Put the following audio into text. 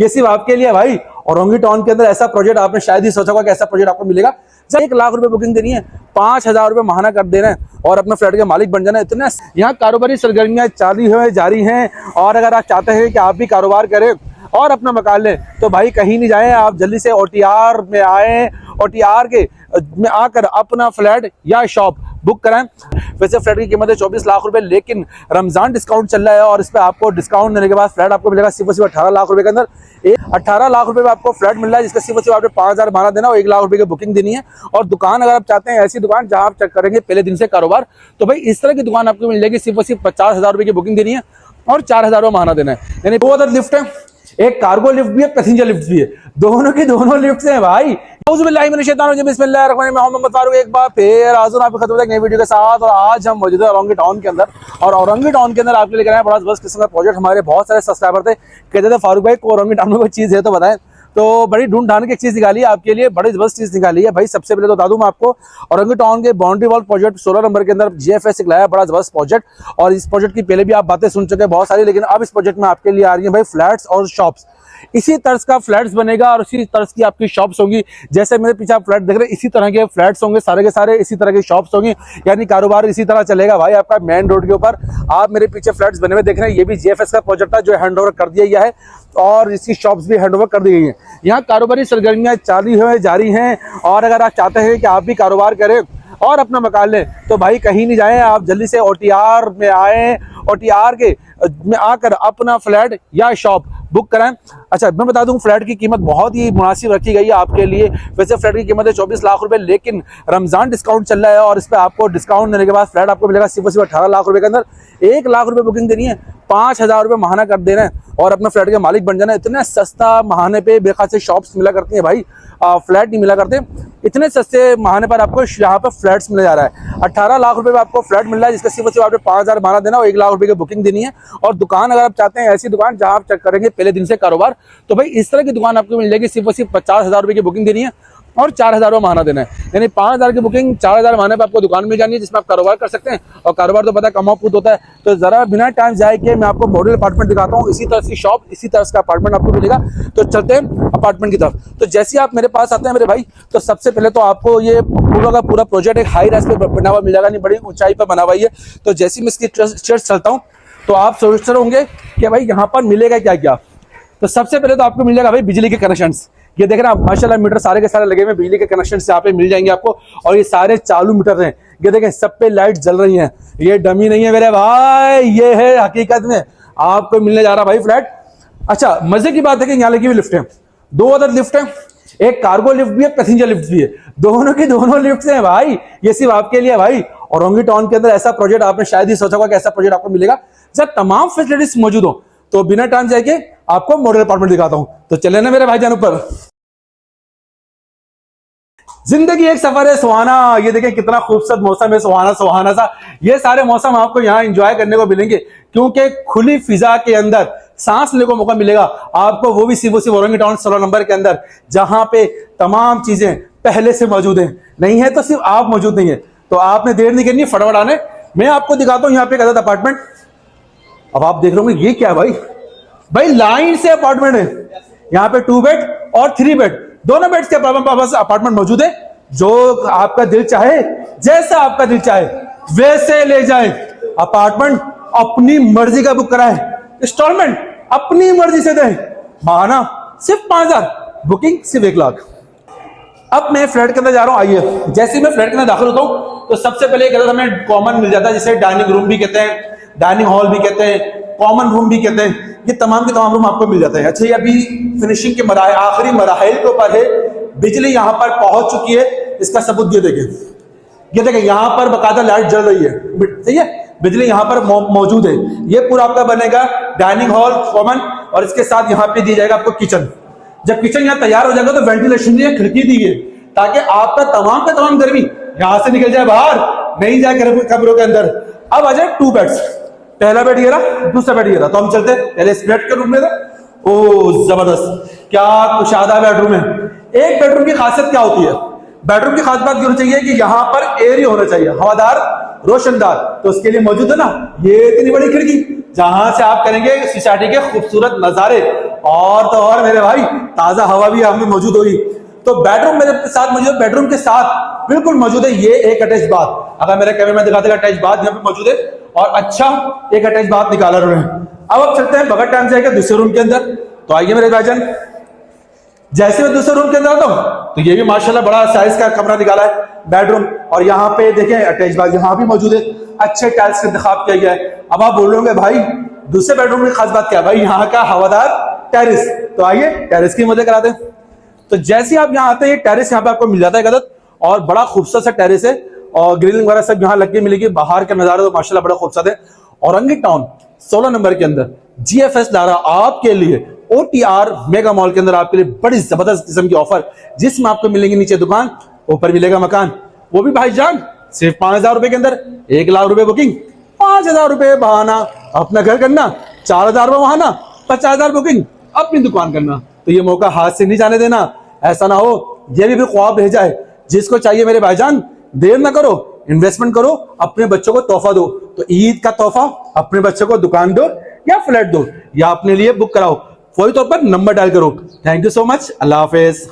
ये सिर्फ आपके लिए भाई। औरंगी टाउन के अंदर ऐसा प्रोजेक्ट आपने शायद ही सोचा होगा कि ऐसा प्रोजेक्ट आपको मिलेगा। 1 लाख रुपए बुकिंग देनी है, 5,000 रुपए महाना कर देना है और अपने फ्लैट के मालिक बन जाना है। इतना यहाँ कारोबारी सरगर्मियां जारी हैं और अगर आप चाहते हैं कि आप भी कारोबार करें और अपना मकान लें तो भाई कहीं नहीं जाएं, आप जल्दी से OTR में आए, OTR के में आकर अपना फ्लैट या शॉप बुक कराएं। वैसे फ्लैट की कीमत है 24 लाख रुपए, लेकिन रमजान डिस्काउंट चल रहा है और इस पे आपको डिस्काउंट देने के बाद फ्लैट आपको मिलेगा सिर्फ और सिर्फ 18 लाख रुपए के अंदर। 18 लाख रुपए में आपको फ्लैट मिल रहा है, जिसका सिर्फ और सिर्फ आपने 5,000 भाड़ा देना और 1 लाख रुपए की बुकिंग देनी है। और दुकान अगर आप चाहते हैं ऐसी दुकान जहां आप चेक करेंगे पहले दिन से कारोबार, तो भाई इस तरह की दुकान आपको मिल जाएगी। सिर्फ और सिर्फ 50,000 रुपए की बुकिंग देनी है और 4,000 रुपए महाना देना है। यानी 2 अदर लिफ्ट है, एक कार्गो लिफ्ट भी है, पैसेंजर लिफ्ट भी है, दोनों की दोनों लिफ्ट हैं भाई। मोहम्मद फारूक एक बार फिर हाजिर आपको खत्म नई वीडियो के साथ। और आज हम मौजूद है औरंगी टाउन के अंदर और औरंगी टाउन के अंदर आपके लेकर आए बड़ा जबरदस्त किस्म का प्रोजेक्ट। हमारे बहुत सारे सब्सक्राइबर थे, कहते थे फारूक भाई को औरंगी टाउन में कोई चीज है तो बताएं। तो बड़ी ढूंढ ढांड की एक चीज निकाली है आपके लिए, बड़ी जबरदस्त चीज निकाली है भाई। सबसे पहले तो बता दूं मैं आपको, औरंगी टाउन के बाउंड्री वॉल प्रोजेक्ट 16 नंबर के अंदर GFS लाया, बड़ा जबरदस्त प्रोजेक्ट। और इस प्रोजेक्ट की पहले भी आप बातें सुन चुके हैं बहुत सारी, लेकिन अब इस प्रोजेक्ट में आपके लिए आ रही है भाई फ्लैट्स और शॉप्स। इसी तर्ज का फ्लैट्स बनेगा और इसी तर्ज की आपकी शॉप्स होंगी। जैसे मेरे पीछे आप फ्लैट देख रहे हैं, इसी तरह के फ्लैट्स होंगे सारे के सारे, इसी तरह की शॉप्स होंगी। यानी कारोबार इसी तरह चलेगा भाई आपका मेन रोड के ऊपर। आप मेरे पीछे फ्लैट्स बने हुए देख रहे हैं, ये भी GFS का प्रोजेक्ट था जो हैंडओवर कर दिया गया है और इसकी शॉप्स भी हैंडओवर कर दी गई हैं। यहाँ कारोबारी सरगर्मियां जारी हैं और अगर आप चाहते हैं कि आप भी कारोबार करें और अपना मकान लें तो भाई कहीं नहीं जाएं, आप जल्दी से OTR में आए, OTR के में आकर अपना फ्लैट या शॉप बुक कराएं। अच्छा मैं बता दूं, फ्लैट की कीमत बहुत ही मुनासिब रखी गई है आपके लिए। वैसे फ्लैट की कीमत है 24 लाख रुपए, लेकिन रमजान डिस्काउंट चल रहा है और इस पे आपको डिस्काउंट देने के बाद फ्लैट आपको मिलेगा सिर्फ और सिर्फ 18 लाख रुपए के अंदर। 1 लाख रुपए बुकिंग देनी है, 5,000 रुपए महाना कर देना है और अपने फ्लैट के मालिक बन जाना है। इतने सस्ता महाने पे बेखास से शॉप्स मिला करती हैं भाई, फ्लैट नहीं मिला करते। इतने सस्ते महाने पर आपको यहाँ पर फ्लैट्स मिला जा रहा है। 18 लाख रुपए में आपको फ्लैट मिल रहा है, जिसका सिर्फ और सिर्फ आपने 5,000 भाड़ा देना और 1 लाख रुपए की बुकिंग देनी है। और दुकान अगर आप चाहते हैं ऐसी दुकान जहां आप चेक करेंगे पहले दिन से कारोबार, तो भाई इस तरह की दुकान आपको मिल जाएगी। सिर्फ और सिर्फ 50,000 रुपए की बुकिंग देनी है और 4,000 रुपए महाना देना है। यानी 5,000 की बुकिंग, 4,000 महाने पर आपको दुकान मिल जानी है जिसमें आप कारोबार कर सकते हैं। और कारोबार तो पता है कमाओ पुत होता है। तो जरा बिना टाइम जाए के मैं आपको मॉडल अपार्टमेंट दिखाता हूँ। इसी तरह की शॉप, इसी तरह का अपार्टमेंट आपको मिलेगा। तो चलते हैं अपार्टमेंट की तरफ। तो जैसे आप मेरे पास आते हैं मेरे भाई, तो सबसे पहले तो आपको ये पूरा का पूरा प्रोजेक्ट एक हाई राइज पे बना हुआ मिल जाएगा, नहीं बड़ी ऊंचाई पर बना हुआ है। तो जैसे मैं इसकी चर्च चलता हूँ तो आप सोचते होंगे कि भाई यहाँ पर मिलेगा क्या क्या। तो सबसे पहले तो आपको मिल जाएगा भाई बिजली के कनेक्शंस। ये देख रहे हैं माशाल्लाह, मीटर सारे के सारे लगे हुए, बिजली के कनेक्शंस यहाँ पे मिल जाएंगे आपको। और ये सारे चालू मीटर हैं, ये देखें सब पे लाइट जल रही हैं। ये डमी नहीं है मेरे भाई, ये है हकीकत में आपको मिलने जा रहा भाई फ्लैट। अच्छा मजे की बात है कि यहाँ लगी हुई लिफ्ट है, 2 अदर लिफ्ट है, एक कार्गो लिफ्ट भी है, पैसेंजर लिफ्ट भी है, दोनों की दोनों लिफ्ट हैं भाई। ये सिर्फ आपके लिए भाई। औरंगी टाउन के अंदर ऐसा प्रोजेक्ट आपने शायद ही सोचा होगा कि ऐसा प्रोजेक्ट आपको मिलेगा जब तमाम फैसिलिटीज मौजूद हो। तो बिना टाइम जाके आपको मॉडल अपार्टमेंट दिखाता हूं। तो चले ना मेरे भाईजान ऊपर। जिंदगी एक सफर है सुहाना। ये देखें कितना खूबसूरत मौसम है, सुहाना सुहाना सा। ये सारे मौसम आपको यहाँ एंजॉय करने को मिलेंगे, क्योंकि खुली फिजा के अंदर सांस लेने को मौका मिलेगा आपको। वो भी सिर्फ औरंगी टाउन 16 नंबर के अंदर, जहां पे तमाम चीजें पहले से मौजूद हैं। नहीं है तो सिर्फ आप मौजूद नहीं है। तो आपने देर नहीं करनी, फटाफट आने। मैं आपको दिखाता हूँ यहाँ पे एक अदद अपार्टमेंट। अब आप देख रहे होंगे ये क्या भाई, भाई लाइन से अपार्टमेंट है। यहाँ पे 2 बेड और 3 बेड, दोनों बेड्स के पास अपार्टमेंट मौजूद है। जो आपका दिल चाहे, जैसा आपका दिल चाहे वैसे ले जाए। अपार्टमेंट अपनी मर्जी का बुक कराए, इंस्टॉलमेंट अपनी मर्जी से दें, महाना सिर्फ 5,000, बुकिंग सिर्फ 1 लाख। अब मैं फ्लैट के अंदर जा रहा हूँ। आइए, जैसे मैं फ्लैट के अंदर दाखिल होता हूँ तो सबसे पहले एक हमें कॉमन मिल जाता है, जिसे डाइनिंग रूम भी कहते हैं, डाइनिंग हॉल भी कहते हैं, कॉमन रूम भी कहते हैं। ये तमाम के तमाम रूम आपको मिल जाते हैं। अच्छा ये अभी फिनिशिंग के आखिरी मराहिल के ऊपर है। बिजली यहाँ पर पहुंच चुकी है, इसका सबूत ये देखें। ये देखें यहाँ पर बकायदा लाइट जल रही है, सही है, बिजली यहाँ पर मौजूद है। ये पूरा आपका बनेगा डाइनिंग हॉल कॉमन, और इसके साथ यहाँ पे दी जाएगा आपको किचन। जब किचन यहाँ तैयार हो जाएगा तो वेंटिलेशन की खिड़की दी है, ताकि आपका तमाम का तमाम गर्मी यहाँ से निकल जाए बाहर, नहीं जाए कमरों के अंदर। अब आ जाए 2 बेड्स, पहला बेड ये रहा, दूसरा बेड ये रहा। तो हम चलते हैं पहले इस बेड के रूम में। ओ जबरदस्त, क्या कुशादा बेडरूम है। एक बेडरूम की खासियत क्या होती है, बेडरूम की खास बात ये होनी चाहिए कि यहाँ पर एयर ही होना चाहिए, हवादार रोशनदार, तो उसके लिए मौजूद है ना ये इतनी बड़ी खिड़की, जहां से आप करेंगे सोसाइटी के खूबसूरत नजारे, और तो और मेरे भाई ताजा हवा भी हमें मौजूद होगी। तो बेडरूम मेरे साथ मौजूद, बेडरूम के साथ बिल्कुल मौजूद है ये एक अटैच बाथ। अगर मेरे कैमरे में दिखाते हैं अटैच बाथ यहाँ पे मौजूद है, और अच्छा एक अटैच बाथ निकाला उन्होंने। अब चलते हैं बगैर टाइम जाएगा दूसरे रूम के अंदर। तो आइए मेरे भाईजान, जैसे मैं दूसरे रूम के अंदर आता हूं तो ये भी माशाल्लाह बड़ा साइज का कमरा निकाला है, बेडरूम। और यहाँ पे देखें अटैच बाथ यहाँ भी मौजूद है, अच्छे टाइल्स का इंतखाब किया गया है। अब आप बोलोगे भाई दूसरे बेडरूम में खास बात क्या है, भाई यहाँ का हवादार टेरिस। तो आइए टेरिस की मजे कराते हैं। तो जैसे आप यहाँ आते हैं टेरिस यहाँ पे आपको मिल जाता है गदत, और बड़ा खूबसूरत सा टेरिस है, और ग्रिलिंग वगैरह सब यहाँ लग के मिलेगी। बाहर का नजारा तो माशाल्लाह बड़ा खूबसूरत है। औरंगी टाउन 16 नंबर के अंदर GFS ला रहा आपके लिए OTR मेगा मॉल के अंदर आपके लिए बड़ी जबरदस्त किस्म की ऑफर, जिसमें आपको मिलेंगे नीचे दुकान, ऊपर मिलेगा मकान, वो भी भाईजान सिर्फ 5,000 रुपए के अंदर। 1 लाख रुपए बुकिंग, 5,000 रुपए बहाना अपना घर करना, 4,000 रुपए बहाना, 50,000 बुकिंग अपनी दुकान करना। तो ये मौका हाथ से नहीं जाने देना, ऐसा ना हो ये भी ख्वाब रह जाए। जिसको चाहिए मेरे भाईजान देर ना करो, इन्वेस्टमेंट करो, अपने बच्चों को तोहफा दो। तो ईद का तोहफा अपने बच्चों को दुकान दो या फ्लैट दो, या अपने लिए बुक कराओ, फौरी तौर पर नंबर डायल करो। Thank you so much, Allah Hafiz.